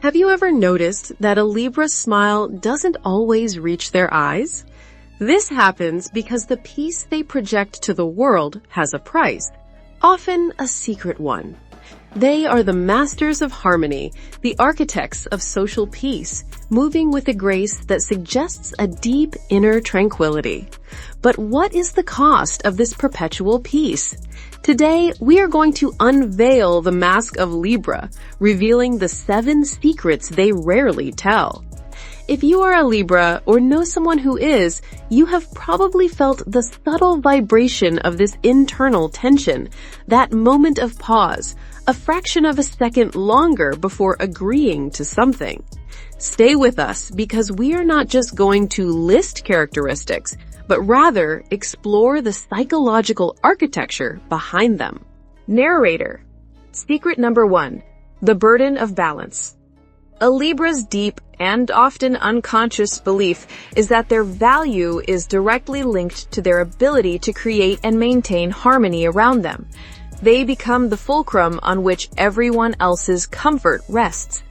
Have you ever noticed that a Libra's smile doesn't always reach their eyes? This happens because the peace they project to the world has a price, often a secret one. They are the masters of harmony, the architects of social peace, moving with a grace that suggests a deep inner tranquility. But what is the cost of this perpetual peace? Today, we are going to unveil the mask of Libra, revealing the 7 secrets they rarely tell. If you are a Libra or know someone who is, you have probably felt the subtle vibration of this internal tension, that moment of pause, a fraction of a second longer before agreeing to something. Stay with us because we are not just going to list characteristics, but rather explore the psychological architecture behind them. Narrator. Secret number 1. The burden of balance. A Libra's deep and often unconscious belief is that their value is directly linked to their ability to create and maintain harmony around them. They become the fulcrum on which everyone else's comfort rests.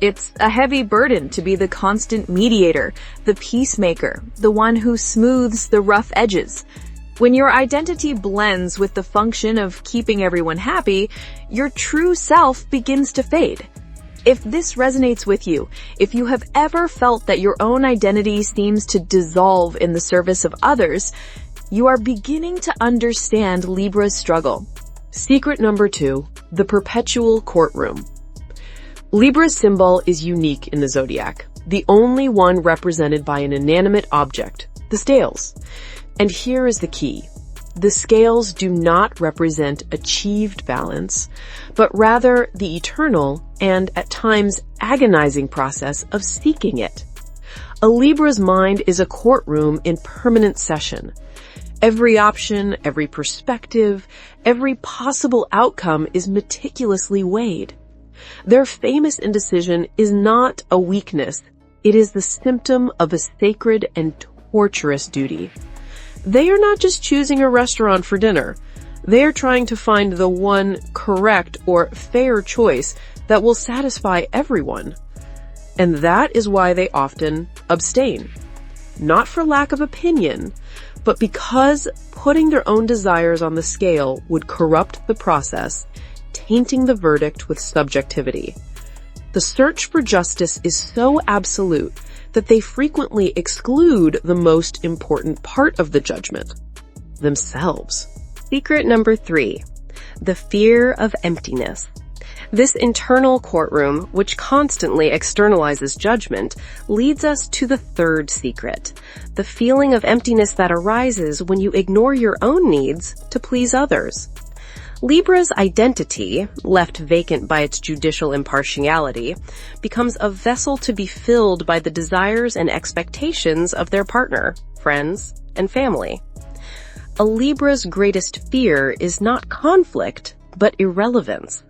It's a heavy burden to be the constant mediator, the peacemaker, the one who smooths the rough edges. When your identity blends with the function of keeping everyone happy, your true self begins to fade. If this resonates with you, if you have ever felt that your own identity seems to dissolve in the service of others, you are beginning to understand Libra's struggle. Secret number 2, the perpetual courtroom. Libra's symbol is unique in the Zodiac, the only one represented by an inanimate object, the scales. And here is the key. The scales do not represent achieved balance, but rather the eternal and, at times, agonizing process of seeking it. A Libra's mind is a courtroom in permanent session. Every option, every perspective, every possible outcome is meticulously weighed. Their famous indecision is not a weakness. It is the symptom of a sacred and torturous duty. They are not just choosing a restaurant for dinner. They are trying to find the one correct or fair choice that will satisfy everyone. And that is why they often abstain. Not for lack of opinion, but because putting their own desires on the scale would corrupt the process, tainting the verdict with subjectivity. The search for justice is so absolute that they frequently exclude the most important part of the judgment, themselves. Secret number 3, the fear of emptiness. This internal courtroom, which constantly externalizes judgment, leads us to the 3rd secret, the feeling of emptiness that arises when you ignore your own needs to please others. Libra's identity, left vacant by its judicial impartiality, becomes a vessel to be filled by the desires and expectations of their partner, friends, and family. A Libra's greatest fear is not conflict, but irrelevance.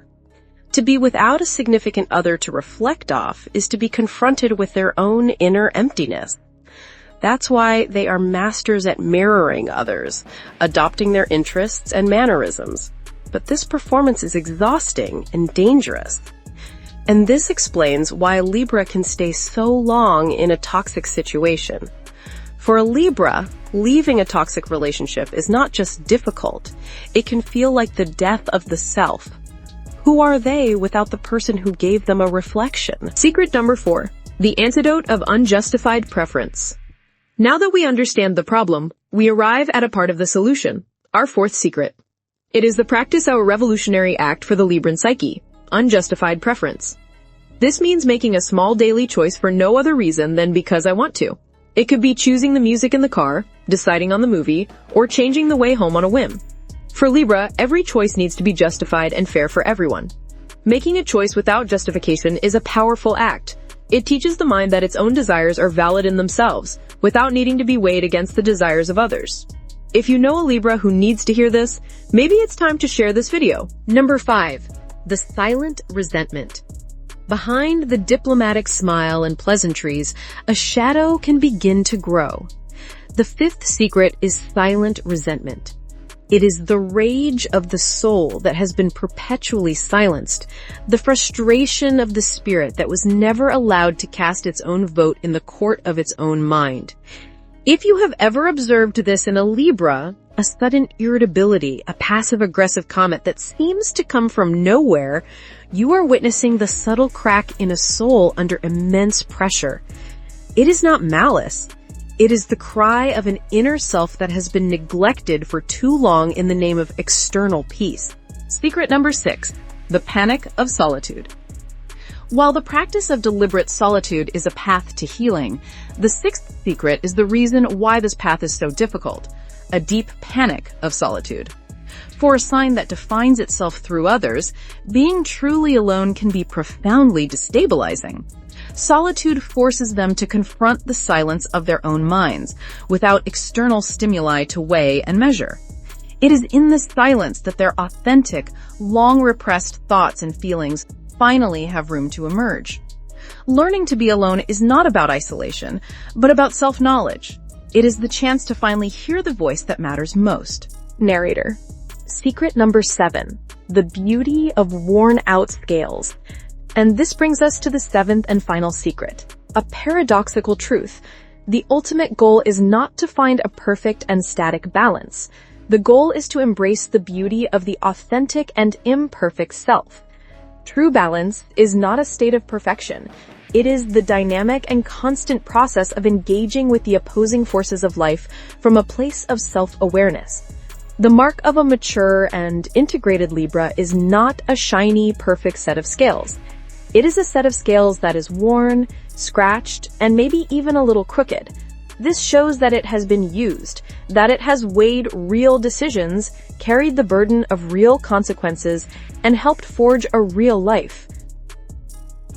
To be without a significant other to reflect off is to be confronted with their own inner emptiness. That's why they are masters at mirroring others, adopting their interests and mannerisms. But this performance is exhausting and dangerous. And this explains why a Libra can stay so long in a toxic situation. For a Libra, leaving a toxic relationship is not just difficult. It can feel like the death of the self. Who are they without the person who gave them a reflection? Secret number 4, the antidote of unjustified preference. Now that we understand the problem, we arrive at a part of the solution, our 4th secret. It is the practice of a revolutionary act for the Libran psyche, unjustified preference. This means making a small daily choice for no other reason than because I want to. It could be choosing the music in the car, deciding on the movie, or changing the way home on a whim. For Libra, every choice needs to be justified and fair for everyone. Making a choice without justification is a powerful act. It teaches the mind that its own desires are valid in themselves, without needing to be weighed against the desires of others. If you know a Libra who needs to hear this, maybe it's time to share this video. Number 5, the silent resentment. Behind the diplomatic smile and pleasantries, a shadow can begin to grow. The 5th secret is silent resentment. It is the rage of the soul that has been perpetually silenced, the frustration of the spirit that was never allowed to cast its own vote in the court of its own mind. If you have ever observed this in a Libra, a sudden irritability, a passive-aggressive comment that seems to come from nowhere, you are witnessing the subtle crack in a soul under immense pressure. It is not malice. It is the cry of an inner self that has been neglected for too long in the name of external peace. Secret number 6, the panic of solitude. While the practice of deliberate solitude is a path to healing, the 6th secret is the reason why this path is so difficult, a deep panic of solitude. For a sign that defines itself through others, being truly alone can be profoundly destabilizing. Solitude forces them to confront the silence of their own minds, without external stimuli to weigh and measure. It is in this silence that their authentic, long-repressed thoughts and feelings finally have room to emerge. Learning to be alone is not about isolation, but about self-knowledge. It is the chance to finally hear the voice that matters most. Narrator. Secret number 7, the beauty of worn-out scales. And this brings us to the 7th and final secret, a paradoxical truth. The ultimate goal is not to find a perfect and static balance. The goal is to embrace the beauty of the authentic and imperfect self. True balance is not a state of perfection. It is the dynamic and constant process of engaging with the opposing forces of life from a place of self-awareness. The mark of a mature and integrated Libra is not a shiny, perfect set of scales. It is a set of scales that is worn, scratched, and maybe even a little crooked. This shows that it has been used, that it has weighed real decisions, carried the burden of real consequences, and helped forge a real life.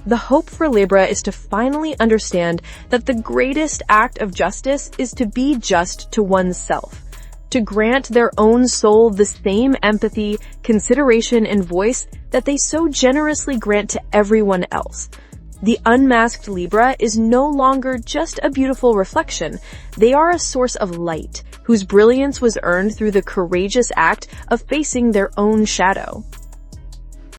The hope for Libra is to finally understand that the greatest act of justice is to be just to oneself, to grant their own soul the same empathy, consideration, and voice that they so generously grant to everyone else. The unmasked Libra is no longer just a beautiful reflection. They are a source of light, whose brilliance was earned through the courageous act of facing their own shadow.